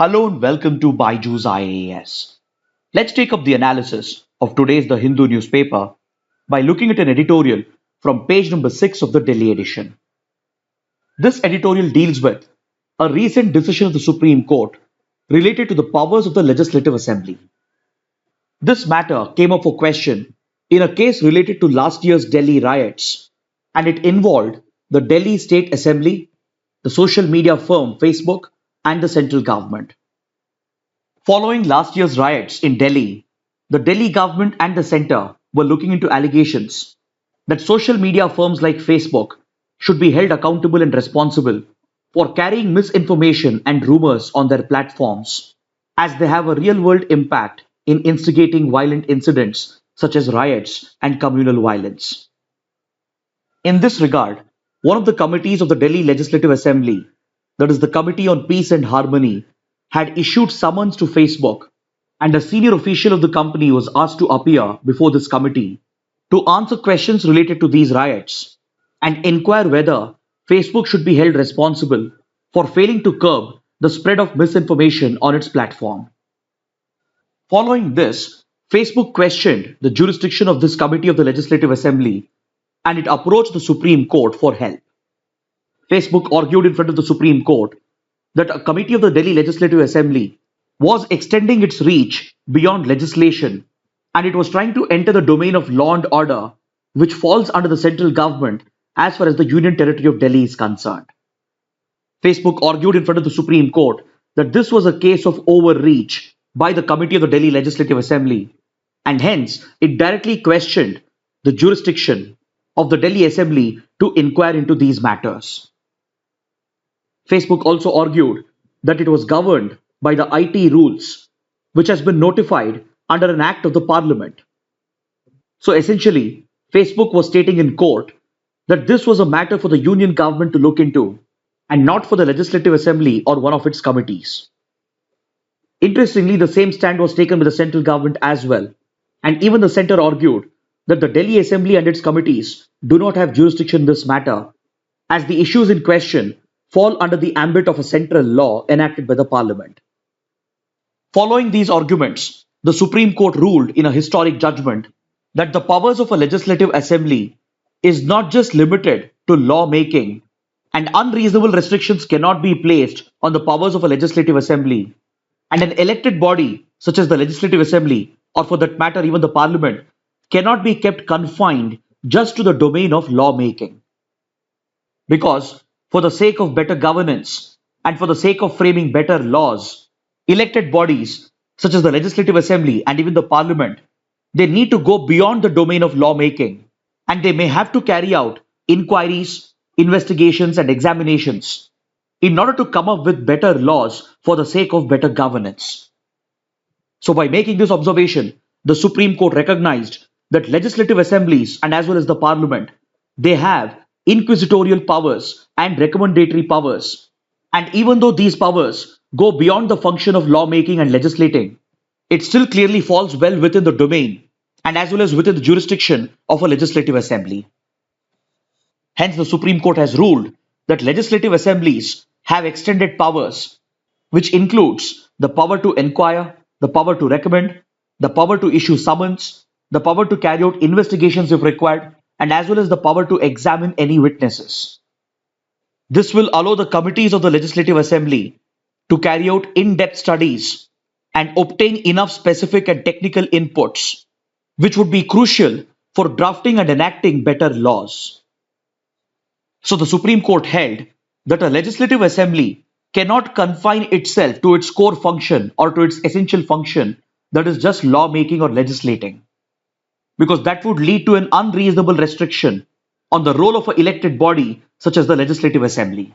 Hello and welcome to Byju's IAS. Let's take up the analysis of today's The Hindu newspaper by looking at an editorial from page number 6 of the Delhi edition. This editorial deals with a recent decision of the Supreme Court related to the powers of the Legislative Assembly. This matter came up for question in a case related to last year's Delhi riots, and it involved the Delhi State Assembly, the social media firm Facebook, and the central government. Following last year's riots in Delhi, the Delhi government and the centre were looking into allegations that social media firms like Facebook should be held accountable and responsible for carrying misinformation and rumours on their platforms, as they have a real world impact in instigating violent incidents such as riots and communal violence. In this regard, one of the committees of the Delhi Legislative Assembly, that is the Committee on Peace and Harmony, had issued summons to Facebook, and a senior official of the company was asked to appear before this committee to answer questions related to these riots and inquire whether Facebook should be held responsible for failing to curb the spread of misinformation on its platform. Following this, Facebook questioned the jurisdiction of this committee of the Legislative Assembly, and it approached the Supreme Court for help. Facebook argued in front of the Supreme Court that a committee of the Delhi Legislative Assembly was extending its reach beyond legislation, and it was trying to enter the domain of law and order, which falls under the central government as far as the Union Territory of Delhi is concerned. Facebook argued in front of the Supreme Court that this was a case of overreach by the committee of the Delhi Legislative Assembly, and hence it directly questioned the jurisdiction of the Delhi Assembly to inquire into these matters. Facebook also argued that it was governed by the IT rules, which has been notified under an act of the parliament. So essentially, Facebook was stating in court that this was a matter for the union government to look into and not for the Legislative Assembly or one of its committees. Interestingly, the same stand was taken by the central government as well, and even the centre argued that the Delhi Assembly and its committees do not have jurisdiction in this matter, as the issues in question fall under the ambit of a central law enacted by the parliament. Following these arguments, the Supreme Court ruled in a historic judgment that the powers of a legislative assembly is not just limited to law making, and unreasonable restrictions cannot be placed on the powers of a legislative assembly, and an elected body such as the legislative assembly, or for that matter even the parliament, cannot be kept confined just to the domain of law making. Because for the sake of better governance and for the sake of framing better laws, elected bodies such as the Legislative Assembly and even the Parliament, they need to go beyond the domain of lawmaking, and they may have to carry out inquiries, investigations, and examinations in order to come up with better laws for the sake of better governance. So, by making this observation, the Supreme Court recognized that legislative assemblies and as well as the Parliament, they have inquisitorial powers and recommendatory powers. And even though these powers go beyond the function of lawmaking and legislating, it still clearly falls well within the domain and as well as within the jurisdiction of a legislative assembly. Hence, the Supreme Court has ruled that legislative assemblies have extended powers, which includes the power to inquire, the power to recommend, the power to issue summons, the power to carry out investigations if required, and as well as the power to examine any witnesses. This will allow the committees of the Legislative Assembly to carry out in-depth studies and obtain enough specific and technical inputs, which would be crucial for drafting and enacting better laws. So the Supreme Court held that a Legislative Assembly cannot confine itself to its core function or to its essential function, that is just law making or legislating, because that would lead to an unreasonable restriction on the role of an elected body such as the Legislative Assembly.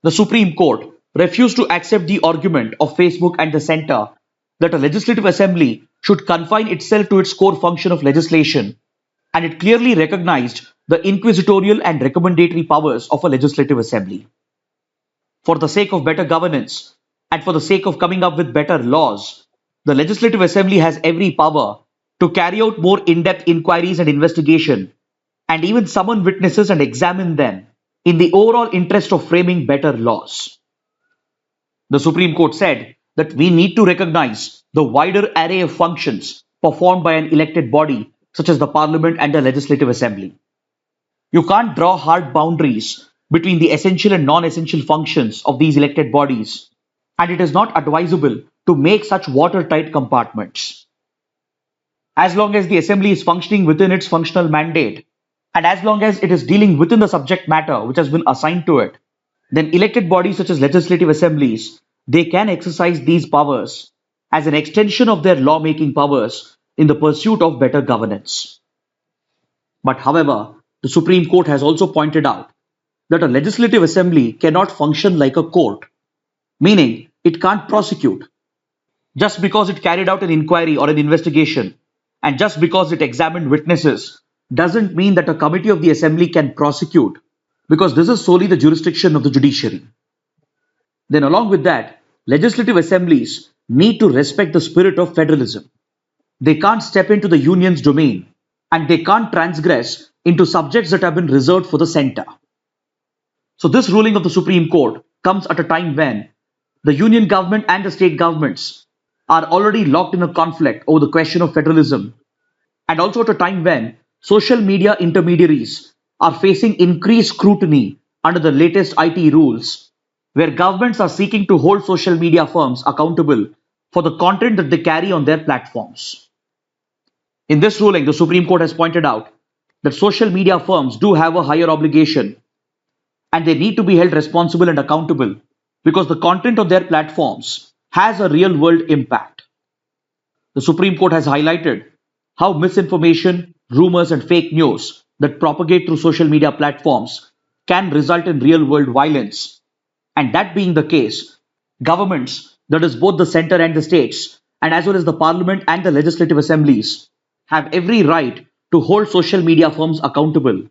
The Supreme Court refused to accept the argument of Facebook and the centre that a Legislative Assembly should confine itself to its core function of legislation, and it clearly recognized the inquisitorial and recommendatory powers of a Legislative Assembly. For the sake of better governance and for the sake of coming up with better laws, the Legislative Assembly has every power to carry out more in-depth inquiries and investigation, and even summon witnesses and examine them in the overall interest of framing better laws. The Supreme Court said that we need to recognize the wider array of functions performed by an elected body, such as the Parliament and the Legislative Assembly. You can't draw hard boundaries between the essential and non essential functions of these elected bodies, and it is not advisable to make such watertight compartments. As long as the Assembly is functioning within its functional mandate, and as long as it is dealing within the subject matter which has been assigned to it, then elected bodies such as legislative assemblies, they can exercise these powers as an extension of their lawmaking powers in the pursuit of better governance. But however, the Supreme Court has also pointed out that a legislative assembly cannot function like a court, meaning it can't prosecute. Just because it carried out an inquiry or an investigation, and just because it examined witnesses, doesn't mean that a committee of the assembly can prosecute, because this is solely the jurisdiction of the judiciary. Then, along with that, legislative assemblies need to respect the spirit of federalism. They can't step into the union's domain, and they can't transgress into subjects that have been reserved for the center. So, this ruling of the Supreme Court comes at a time when the union government and the state governments are already locked in a conflict over the question of federalism, and also at a time when social media intermediaries are facing increased scrutiny under the latest IT rules, where governments are seeking to hold social media firms accountable for the content that they carry on their platforms. In this ruling, the Supreme Court has pointed out that social media firms do have a higher obligation, and they need to be held responsible and accountable because the content of their platforms has a real world impact. The Supreme Court has highlighted how misinformation, rumors, and fake news that propagate through social media platforms can result in real world violence. And that being the case, governments, that is both the center and the states, and as well as the parliament and the legislative assemblies, have every right to hold social media firms accountable.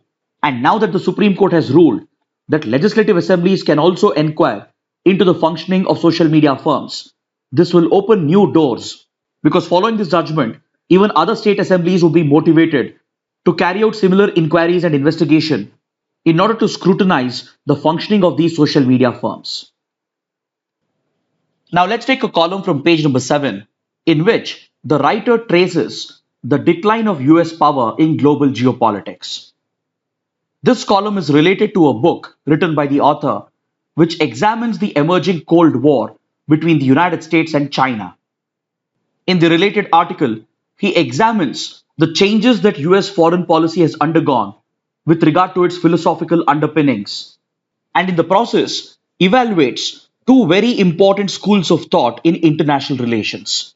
And now that the Supreme Court has ruled that legislative assemblies can also inquire into the functioning of social media firms, this will open new doors, because following this judgment, even other state assemblies will be motivated to carry out similar inquiries and investigation in order to scrutinize the functioning of these social media firms. Now let's take a column from page number 7, in which the writer traces the decline of US power in global geopolitics. This column is related to a book written by the author which examines the emerging Cold War between the United States and China. In the related article, he examines the changes that US foreign policy has undergone with regard to its philosophical underpinnings, and in the process evaluates two very important schools of thought in international relations.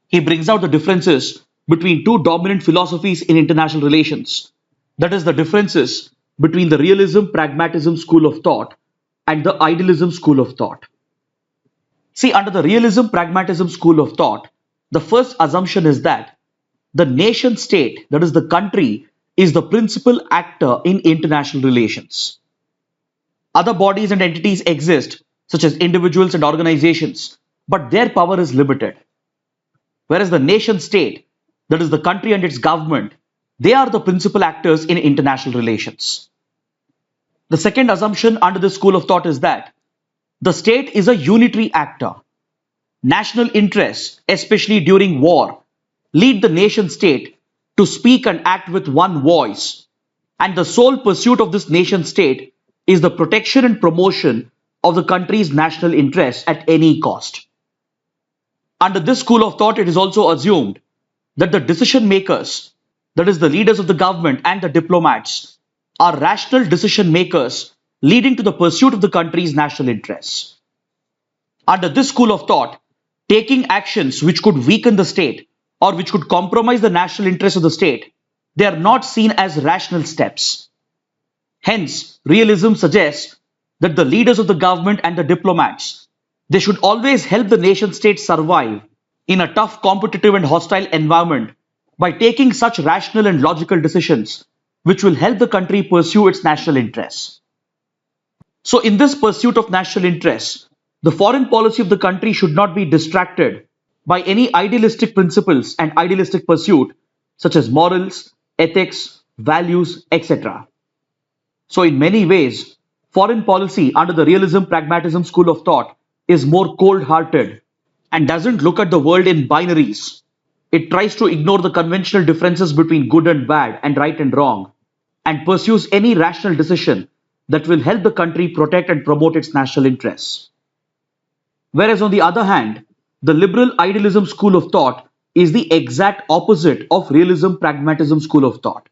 He brings out the differences between two dominant philosophies in international relations, that is, the differences between the realism pragmatism school of thought and the idealism school of thought. See, under the realism pragmatism school of thought, the first assumption is that the nation state, that is the country, is the principal actor in international relations. Other bodies and entities exist, such as individuals and organizations, but their power is limited. Whereas the nation state, that is the country and its government, they are the principal actors in international relations. The second assumption under this school of thought is that the state is a unitary actor. National interests, especially during war, lead the nation state to speak and act with one voice, and the sole pursuit of this nation state is the protection and promotion of the country's national interests at any cost. Under this school of thought, it is also assumed that the decision makers, that is the leaders of the government and the diplomats, are rational decision makers leading to the pursuit of the country's national interests. Under this school of thought, taking actions which could weaken the state or which could compromise the national interests of the state, they are not seen as rational steps. Hence, realism suggests that the leaders of the government and the diplomats, they should always help the nation state survive in a tough, competitive and hostile environment by taking such rational and logical decisions which will help the country pursue its national interests. So in this pursuit of national interests, the foreign policy of the country should not be distracted by any idealistic principles and idealistic pursuit such as morals, ethics, values, etc. So in many ways, foreign policy under the realism pragmatism school of thought is more cold-hearted and doesn't look at the world in binaries. It tries to ignore the conventional differences between good and bad and right and wrong and pursues any rational decision that will help the country protect and promote its national interests. Whereas, on the other hand, the liberal idealism school of thought is the exact opposite of realism pragmatism school of thought.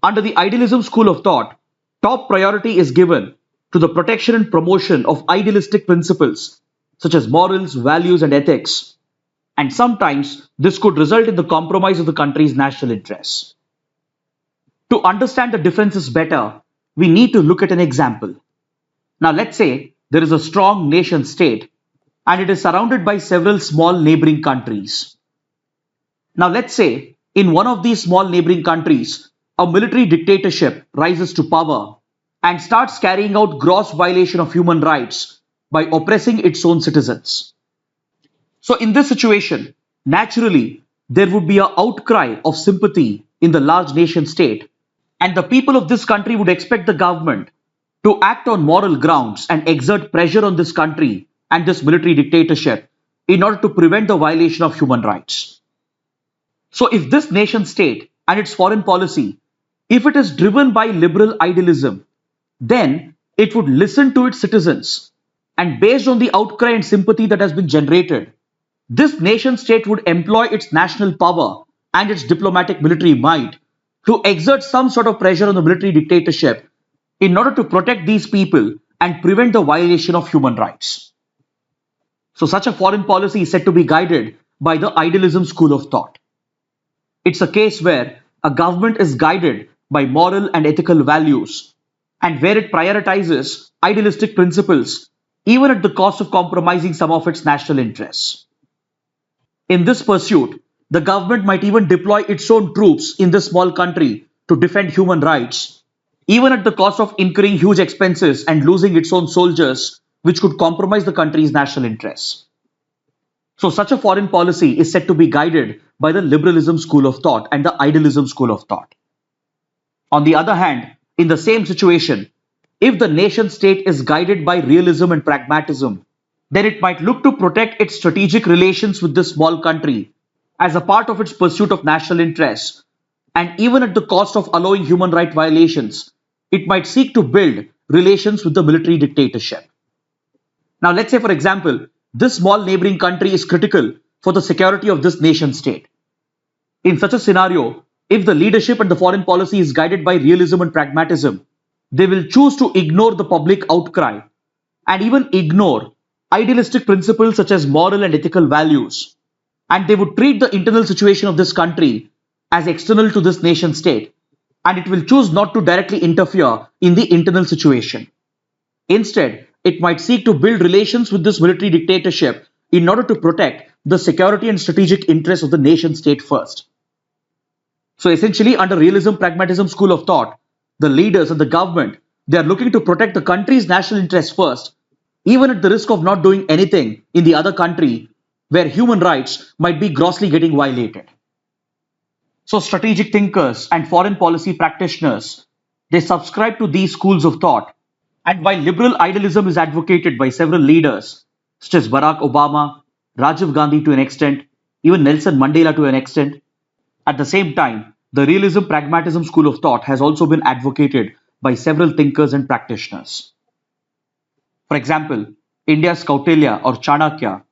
Under the idealism school of thought, top priority is given to the protection and promotion of idealistic principles such as morals, values, and ethics, and sometimes this could result in the compromise of the country's national interests. To understand the differences better, we need to look at an example. Now, let's say there is a strong nation state and it is surrounded by several small neighboring countries. Now, let's say in one of these small neighboring countries, a military dictatorship rises to power and starts carrying out gross violation of human rights by oppressing its own citizens. So, in this situation, naturally, there would be an outcry of sympathy in the large nation state, and the people of this country would expect the government to act on moral grounds and exert pressure on this country and this military dictatorship in order to prevent the violation of human rights. So, if this nation state and its foreign policy, if it is driven by liberal idealism, then it would listen to its citizens, and based on the outcry and sympathy that has been generated, this nation state would employ its national power and its diplomatic military might to exert some sort of pressure on the military dictatorship in order to protect these people and prevent the violation of human rights. So, such a foreign policy is said to be guided by the idealism school of thought. It's a case where a government is guided by moral and ethical values and where it prioritizes idealistic principles even at the cost of compromising some of its national interests. In this pursuit, the government might even deploy its own troops in this small country to defend human rights, even at the cost of incurring huge expenses and losing its own soldiers, which could compromise the country's national interests. So, such a foreign policy is said to be guided by the liberalism school of thought and the idealism school of thought. On the other hand, in the same situation, if the nation state is guided by realism and pragmatism, then it might look to protect its strategic relations with this small country as a part of its pursuit of national interests, and even at the cost of allowing human rights violations, it might seek to build relations with the military dictatorship. Now, let's say, for example, this small neighboring country is critical for the security of this nation state. In such a scenario, if the leadership and the foreign policy is guided by realism and pragmatism, they will choose to ignore the public outcry and even ignore idealistic principles such as moral and ethical values, and they would treat the internal situation of this country as external to this nation state, and it will choose not to directly interfere in the internal situation. Instead, it might seek to build relations with this military dictatorship in order to protect the security and strategic interests of the nation state first. So essentially, under realism pragmatism school of thought, the leaders and the government, they are looking to protect the country's national interests first, even at the risk of not doing anything in the other country where human rights might be grossly getting violated. So strategic thinkers and foreign policy practitioners, they subscribe to these schools of thought. And while liberal idealism is advocated by several leaders, such as Barack Obama, Rajiv Gandhi to an extent, even Nelson Mandela to an extent, at the same time, the realism pragmatism school of thought has also been advocated by several thinkers and practitioners. For example, India's Kautilya or Chanakya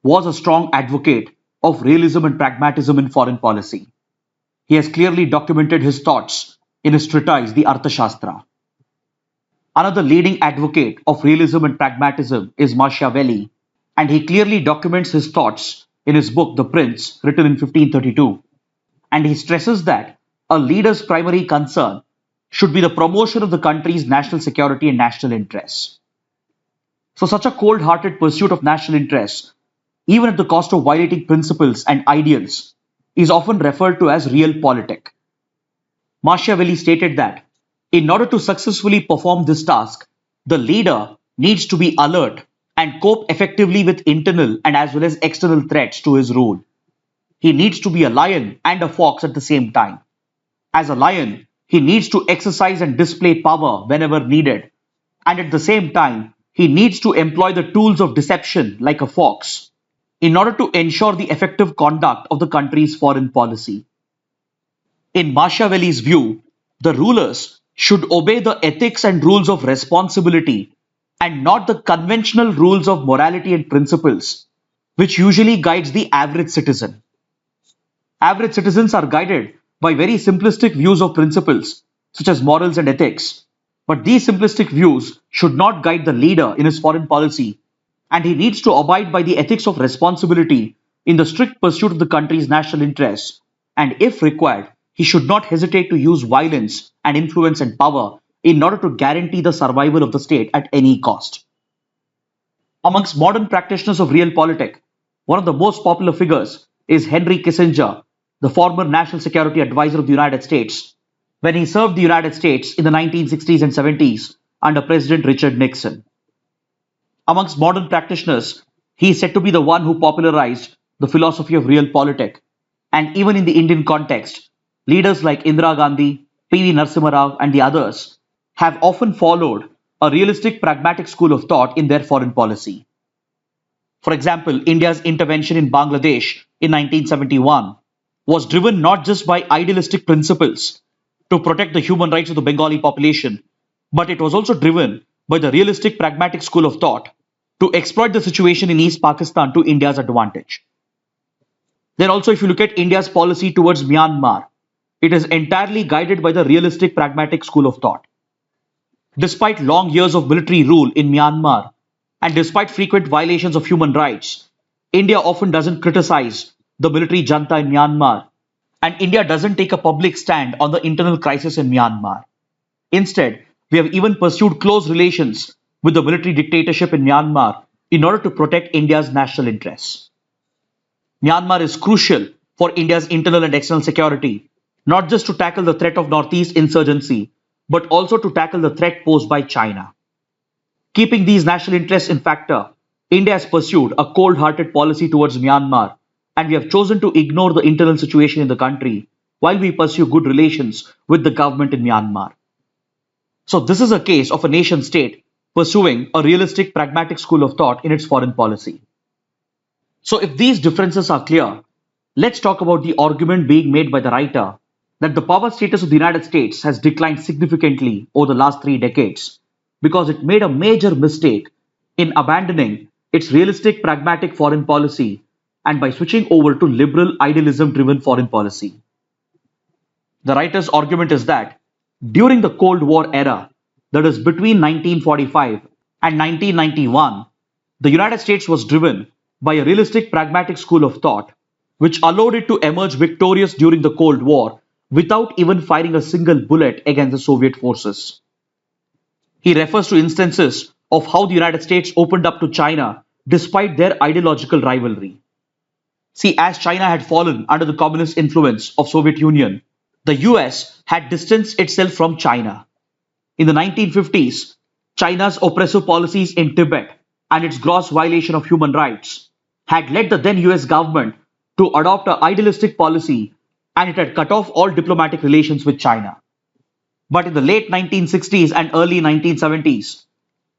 was a strong advocate of realism and pragmatism in foreign policy. He has clearly documented his thoughts in his treatise, the Arthashastra. Another leading advocate of realism and pragmatism is Machiavelli, and he clearly documents his thoughts in his book The Prince, written in 1532. And he stresses that a leader's primary concern should be the promotion of the country's national security and national interests. So such a cold-hearted pursuit of national interests, even at the cost of violating principles and ideals, is often referred to as realpolitik. Machiavelli stated that in order to successfully perform this task, the leader needs to be alert and cope effectively with internal and as well as external threats to his rule. He needs to be a lion and a fox at the same time. As a lion, he needs to exercise and display power whenever needed, and at the same time, he needs to employ the tools of deception like a fox in order to ensure the effective conduct of the country's foreign policy. In Machiavelli's view, the rulers should obey the ethics and rules of responsibility and not the conventional rules of morality and principles, which usually guides the average citizen. Average citizens are guided by very simplistic views of principles, such as morals and ethics. But these simplistic views should not guide the leader in his foreign policy, and he needs to abide by the ethics of responsibility in the strict pursuit of the country's national interests, and if required, he should not hesitate to use violence and influence and power in order to guarantee the survival of the state at any cost. Amongst modern practitioners of realpolitik, one of the most popular figures is Henry Kissinger, the former National Security Advisor of the United States, when he served the United States in the 1960s and 70s under President Richard Nixon. Amongst modern practitioners, he is said to be the one who popularized the philosophy of realpolitik, and even in the Indian context, leaders like Indira Gandhi, P.V. Narasimha Rao, and the others have often followed a realistic pragmatic school of thought in their foreign policy. For example, India's intervention in Bangladesh in 1971 was driven not just by idealistic principles to protect the human rights of the Bengali population, but it was also driven by the realistic pragmatic school of thought to exploit the situation in East Pakistan to India's advantage. Then also, if you look at India's policy towards Myanmar, it is entirely guided by the realistic pragmatic school of thought. Despite long years of military rule in Myanmar, and despite frequent violations of human rights, India often doesn't criticize the military junta in Myanmar, and India doesn't take a public stand on the internal crisis in Myanmar. Instead, we have even pursued close relations with the military dictatorship in Myanmar in order to protect India's national interests. Myanmar is crucial for India's internal and external security, not just to tackle the threat of Northeast insurgency, but also to tackle the threat posed by China. Keeping these national interests in factor, India has pursued a cold-hearted policy towards Myanmar, and we have chosen to ignore the internal situation in the country while we pursue good relations with the government in Myanmar. So this is a case of a nation state pursuing a realistic pragmatic school of thought in its foreign policy. So if these differences are clear, let's talk about the argument being made by the writer that the power status of the United States has declined significantly over the last 3 decades because it made a major mistake in abandoning its realistic pragmatic foreign policy and by switching over to liberal idealism driven foreign policy. The writer's argument is that during the Cold War era, that is between 1945 and 1991, the United States was driven by a realistic pragmatic school of thought which allowed it to emerge victorious during the Cold War without even firing a single bullet against the Soviet forces. He refers to instances of how the United States opened up to China despite their ideological rivalry. See, as China had fallen under the communist influence of Soviet Union, the US had distanced itself from China. In the 1950s, China's oppressive policies in Tibet and its gross violation of human rights had led the then US government to adopt an idealistic policy, and it had cut off all diplomatic relations with China. But in the late 1960s and early 1970s,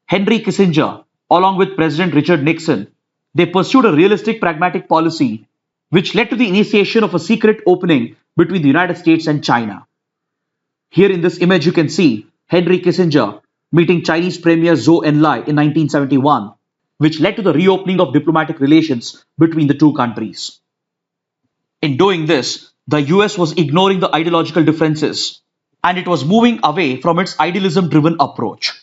Henry Kissinger, along with President Richard Nixon, they pursued a realistic pragmatic policy which led to the initiation of a secret opening between the United States and China. Here in this image you can see Henry Kissinger meeting Chinese Premier Zhou Enlai in 1971, which led to the reopening of diplomatic relations between the two countries. In doing this, the US was ignoring the ideological differences and it was moving away from its idealism-driven approach.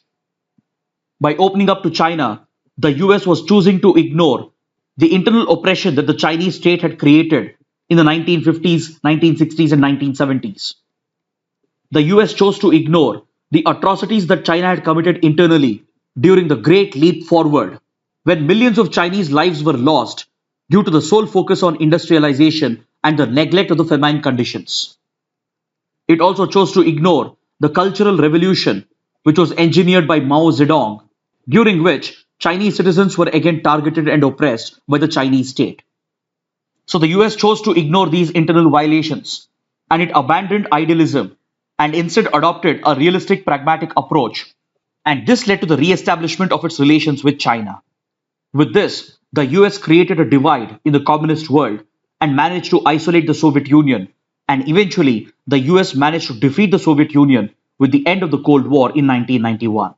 By opening up to China, the US was choosing to ignore the internal oppression that the Chinese state had created in the 1950s, 1960s, and 1970s. The US chose to ignore the atrocities that China had committed internally during the Great Leap Forward, when millions of Chinese lives were lost due to the sole focus on industrialization and the neglect of the famine conditions. It also chose to ignore the Cultural Revolution, which was engineered by Mao Zedong, during which Chinese citizens were again targeted and oppressed by the Chinese state. So the US chose to ignore these internal violations, and it abandoned idealism and instead adopted a realistic pragmatic approach and this led to the re-establishment of its relations with China. With this, the US created a divide in the communist world and managed to isolate the Soviet Union, and eventually the US managed to defeat the Soviet Union with the end of the Cold War in 1991.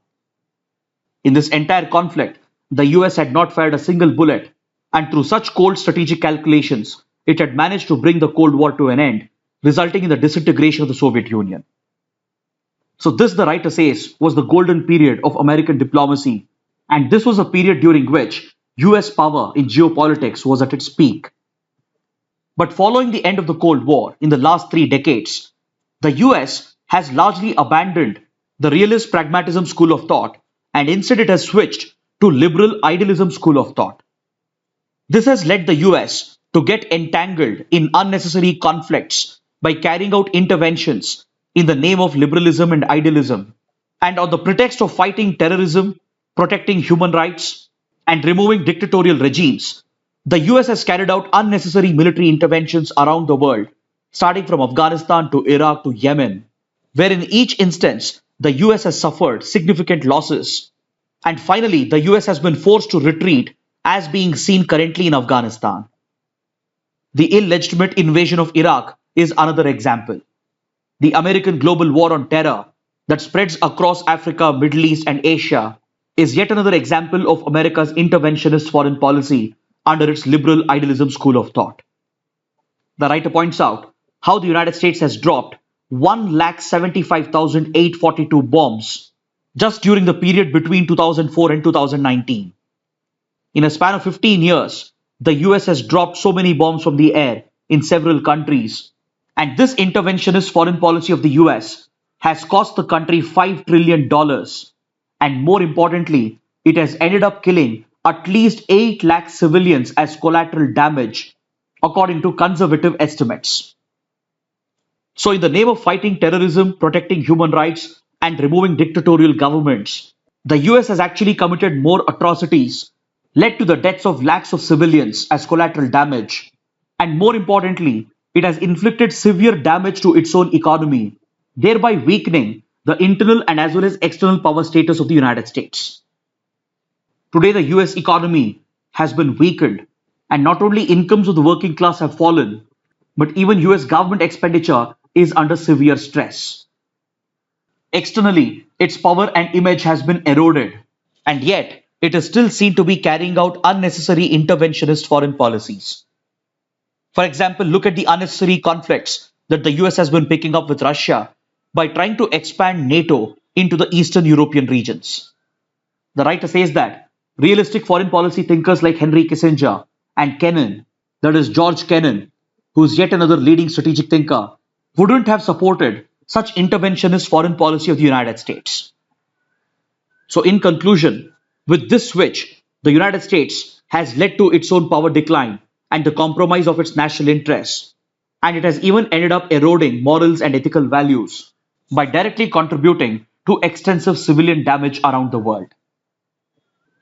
In this entire conflict, the US had not fired a single bullet, and through such cold strategic calculations, it had managed to bring the Cold War to an end, resulting in the disintegration of the Soviet Union. So this, the writer says, was the golden period of American diplomacy, and this was a period during which US power in geopolitics was at its peak. But following the end of the Cold War in the last 3 decades, the US has largely abandoned the realist pragmatism school of thought, and instead it has switched to liberal idealism school of thought. This has led the US to get entangled in unnecessary conflicts by carrying out interventions in the name of liberalism and idealism, and on the pretext of fighting terrorism, protecting human rights, and removing dictatorial regimes. The US has carried out unnecessary military interventions around the world, starting from Afghanistan to Iraq to Yemen, where in each instance the US has suffered significant losses. And finally, the US has been forced to retreat, as being seen currently in Afghanistan. The illegitimate invasion of Iraq is another example. The American global war on terror that spreads across Africa, Middle East, and Asia is yet another example of America's interventionist foreign policy under its liberal idealism school of thought. The writer points out how the United States has dropped 1,75,842 bombs just during the period between 2004 and 2019. In a span of 15 years, the US has dropped so many bombs from the air in several countries, and this interventionist foreign policy of the US has cost the country $5 trillion, and more importantly, it has ended up killing at least 8 lakh civilians as collateral damage, according to conservative estimates. So in the name of fighting terrorism, protecting human rights, and removing dictatorial governments, the US has actually committed more atrocities, led to the deaths of lakhs of civilians as collateral damage, and more importantly, it has inflicted severe damage to its own economy, thereby weakening the internal and as well as external power status of the United States. Today, the US economy has been weakened, and not only incomes of the working class have fallen, but even US government expenditure is under severe stress. Externally, its power and image has been eroded, and yet it is still seen to be carrying out unnecessary interventionist foreign policies. For example, look at the unnecessary conflicts that the US has been picking up with Russia by trying to expand NATO into the Eastern European regions. The writer says that realistic foreign policy thinkers like Henry Kissinger and Kennan, that is George Kennan, who is yet another leading strategic thinker, wouldn't have supported such interventionist foreign policy of the United States. So in conclusion, with this switch, the United States has led to its own power decline and the compromise of its national interests, and it has even ended up eroding morals and ethical values by directly contributing to extensive civilian damage around the world.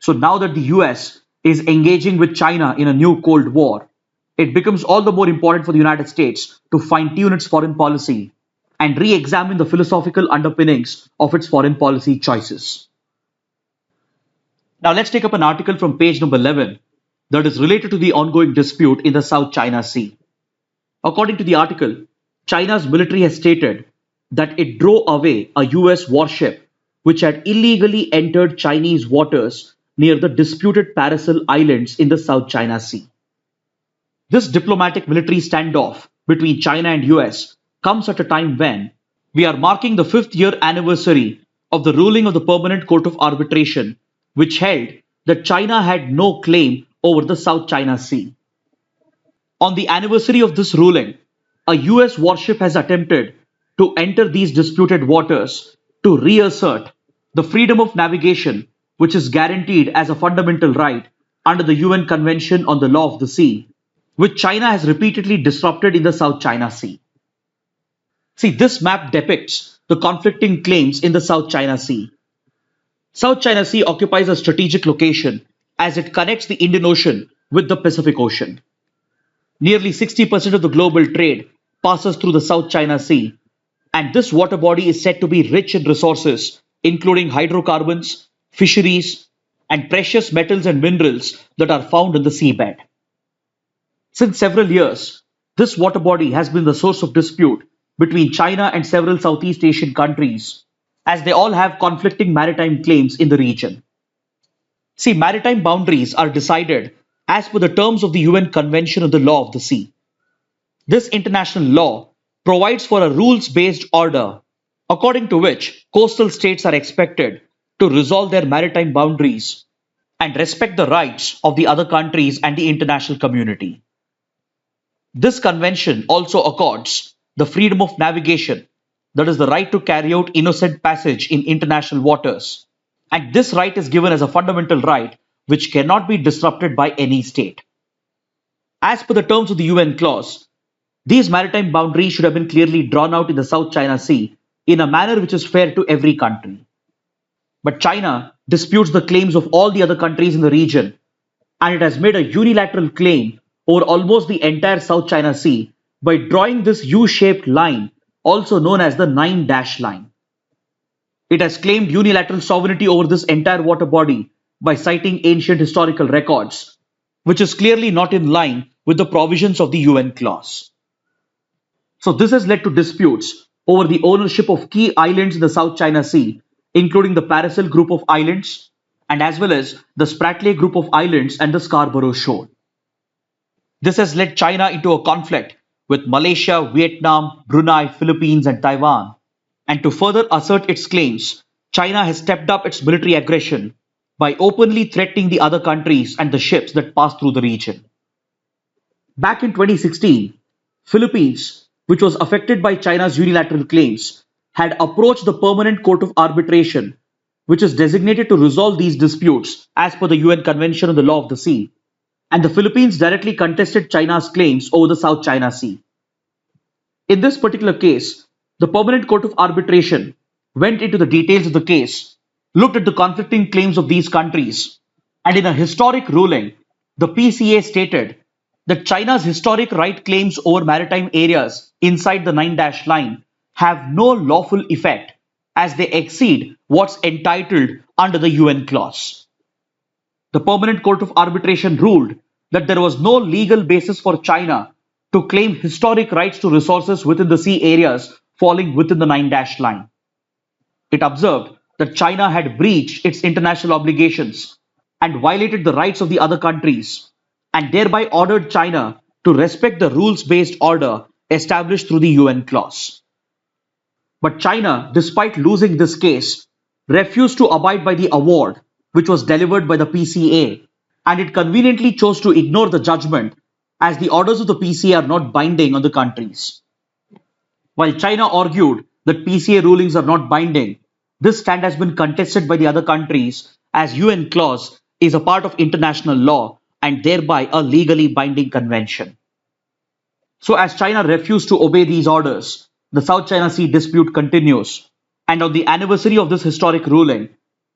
So now that the US is engaging with China in a new Cold War, it becomes all the more important for the United States to fine-tune its foreign policy and re-examine the philosophical underpinnings of its foreign policy choices. Now let's take up an article from page number 11 that is related to the ongoing dispute in the South China Sea. According to the article, China's military has stated that it drove away a US warship which had illegally entered Chinese waters near the disputed Paracel Islands in the South China Sea. This diplomatic military standoff between China and US comes at a time when we are marking the 5th year anniversary of the ruling of the Permanent Court of Arbitration, which held that China had no claim over the South China Sea. On the anniversary of this ruling, a US warship has attempted to enter these disputed waters to reassert the freedom of navigation, which is guaranteed as a fundamental right under the UN Convention on the Law of the Sea, which China has repeatedly disrupted in the South China Sea. See, this map depicts the conflicting claims in the South China Sea. South China Sea occupies a strategic location as it connects the Indian Ocean with the Pacific Ocean. Nearly 60% of the global trade passes through the South China Sea, and this water body is said to be rich in resources including hydrocarbons, fisheries, and precious metals and minerals that are found in the seabed. Since several years, this water body has been the source of dispute between China and several Southeast Asian countries, as they all have conflicting maritime claims in the region. See, maritime boundaries are decided as per the terms of the UN Convention on the Law of the Sea. This international law provides for a rules based order according to which coastal states are expected to resolve their maritime boundaries and respect the rights of the other countries and the international community. This convention also accords the freedom of navigation, that is, the right to carry out innocent passage in international waters. And this right is given as a fundamental right which cannot be disrupted by any state. As per the terms of the UN clause, these maritime boundaries should have been clearly drawn out in the South China Sea in a manner which is fair to every country. But China disputes the claims of all the other countries in the region, and it has made a unilateral claim over almost the entire South China Sea by drawing this U-shaped line, also known as the Nine Dash Line. It has claimed unilateral sovereignty over this entire water body by citing ancient historical records, which is clearly not in line with the provisions of the UN clause. So this has led to disputes over the ownership of key islands in the South China Sea, including the Paracel group of islands, and as well as the Spratly group of islands and the Scarborough Shoal. This has led China into a conflict with Malaysia, Vietnam, Brunei, Philippines, and Taiwan. And to further assert its claims, China has stepped up its military aggression by openly threatening the other countries and the ships that pass through the region. Back in 2016, Philippines, which was affected by China's unilateral claims, had approached the Permanent Court of Arbitration, which is designated to resolve these disputes as per the UN Convention on the Law of the Sea, and the Philippines directly contested China's claims over the South China Sea. In this particular case, the Permanent Court of Arbitration went into the details of the case, looked at the conflicting claims of these countries, and in a historic ruling, the PCA stated that China's historic right claims over maritime areas inside the Nine Dash Line have no lawful effect as they exceed what's entitled under the UN clause. The Permanent Court of Arbitration ruled that there was no legal basis for China to claim historic rights to resources within the sea areas falling within the Nine Dash Line. It observed that China had breached its international obligations and violated the rights of the other countries, and thereby ordered China to respect the rules-based order established through the UN clause. But China, despite losing this case, refused to abide by the award which was delivered by the PCA, and it conveniently chose to ignore the judgment as the orders of the PCA are not binding on the countries. While China argued that PCA rulings are not binding, this stand has been contested by the other countries as UN clause is a part of international law and thereby a legally binding convention. So as China refused to obey these orders, the South China Sea dispute continues, and on the anniversary of this historic ruling,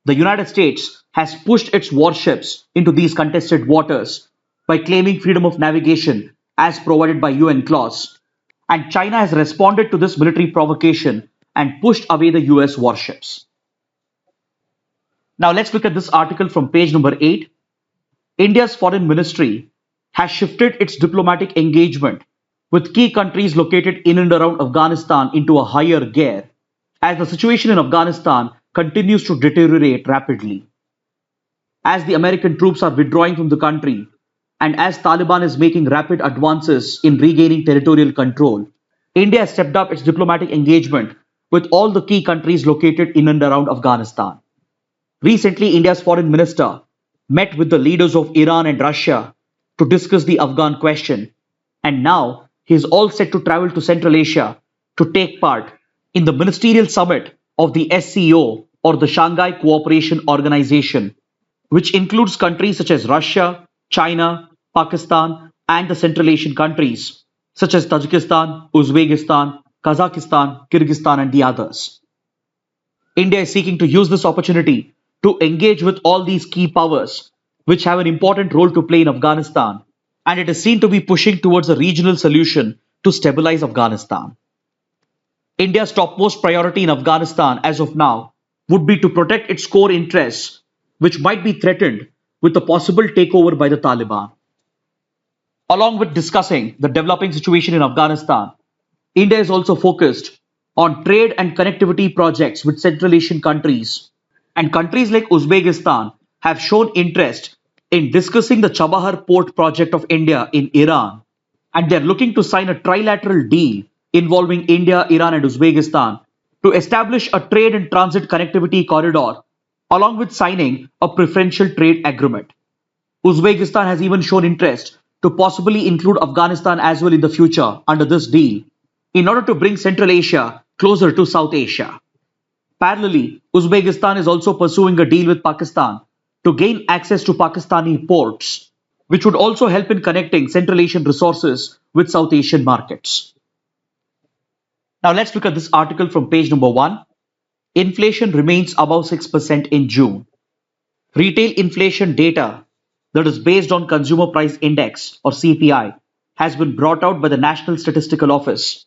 the United States has pushed its warships into these contested waters by claiming freedom of navigation as provided by UN clause, and China has responded to this military provocation and pushed away the US warships. Now let's look at this article from page number 8. India's foreign ministry has shifted its diplomatic engagement with key countries located in and around Afghanistan into a higher gear as the situation in Afghanistan continues to deteriorate rapidly. As the American troops are withdrawing from the country and as Taliban is making rapid advances in regaining territorial control, India has stepped up its diplomatic engagement with all the key countries located in and around Afghanistan. Recently, India's foreign minister met with the leaders of Iran and Russia to discuss the Afghan question, and now he is all set to travel to Central Asia to take part in the ministerial summit of the SCO, or the Shanghai Cooperation Organization, which includes countries such as Russia, China, Pakistan, and the Central Asian countries such as Tajikistan, Uzbekistan, Kazakhstan, Kyrgyzstan, and the others. India is seeking to use this opportunity to engage with all these key powers, which have an important role to play in Afghanistan, and it is seen to be pushing towards a regional solution to stabilize Afghanistan. India's topmost priority in Afghanistan as of now would be to protect its core interests, which might be threatened with a possible takeover by the Taliban. Along with discussing the developing situation in Afghanistan, India is also focused on trade and connectivity projects with Central Asian countries. And countries like Uzbekistan have shown interest in discussing the Chabahar port project of India in Iran. And they're looking to sign a trilateral deal involving India, Iran, and Uzbekistan to establish a trade and transit connectivity corridor, along with signing a preferential trade agreement. Uzbekistan has even shown interest to possibly include Afghanistan as well in the future under this deal in order to bring Central Asia closer to South Asia. Parallelly, Uzbekistan is also pursuing a deal with Pakistan to gain access to Pakistani ports, which would also help in connecting Central Asian resources with South Asian markets. Now let's look at this article from page number 1. Inflation remains above 6% in June. Retail inflation data that is based on Consumer Price Index or CPI has been brought out by the National Statistical Office.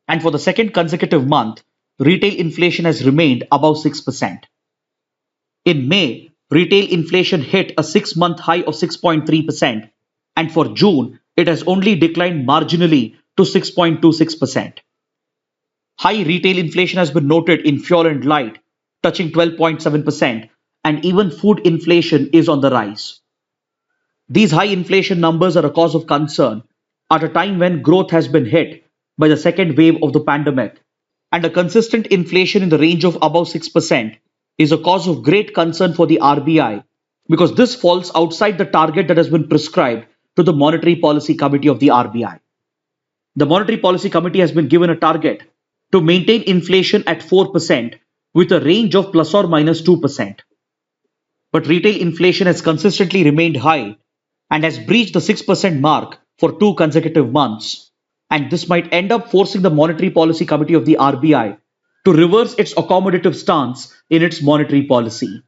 And for the second consecutive month, retail inflation has remained above 6%. In May, retail inflation hit a 6-month high of 6.3%, and for June, it has only declined marginally to 6.26%. High retail inflation has been noted in fuel and light, touching 12.7%, and even food inflation is on the rise. These high inflation numbers are a cause of concern at a time when growth has been hit by the second wave of the pandemic, and a consistent inflation in the range of above 6% is a cause of great concern for the RBI because this falls outside the target that has been prescribed to the Monetary Policy Committee of the RBI. The Monetary Policy Committee has been given a target to maintain inflation at 4% with a range of plus or minus 2%. But retail inflation has consistently remained high and has breached the 6% mark for 2 consecutive months. And this might end up forcing the Monetary Policy Committee of the RBI to reverse its accommodative stance in its monetary policy.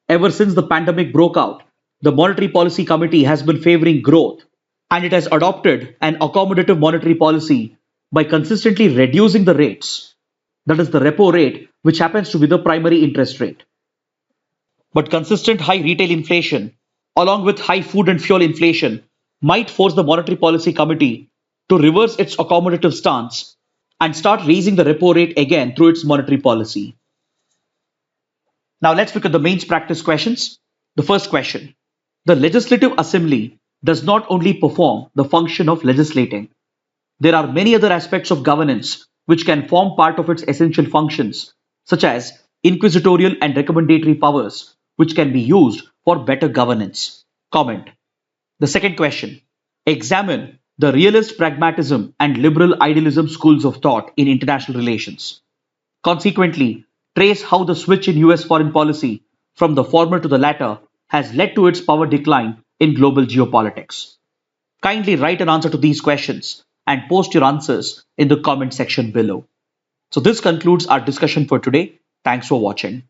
Ever since the pandemic broke out, the Monetary Policy Committee has been favoring growth, and it has adopted an accommodative monetary policy by consistently reducing the rates, that is the repo rate, which happens to be the primary interest rate. But consistent high retail inflation, along with high food and fuel inflation, might force the Monetary Policy Committee to reverse its accommodative stance and start raising the repo rate again through its monetary policy. Now let's look at the mains practice questions. The first question. The Legislative Assembly does not only perform the function of legislating. There are many other aspects of governance which can form part of its essential functions, such as inquisitorial and recommendatory powers, which can be used for better governance. Comment. The second question. Examine the realist pragmatism and liberal idealism schools of thought in international relations. Consequently, trace how the switch in US foreign policy from the former to the latter has led to its power decline in global geopolitics. Kindly write an answer to these questions and post your answers in the comment section below. So this concludes our discussion for today. Thanks for watching.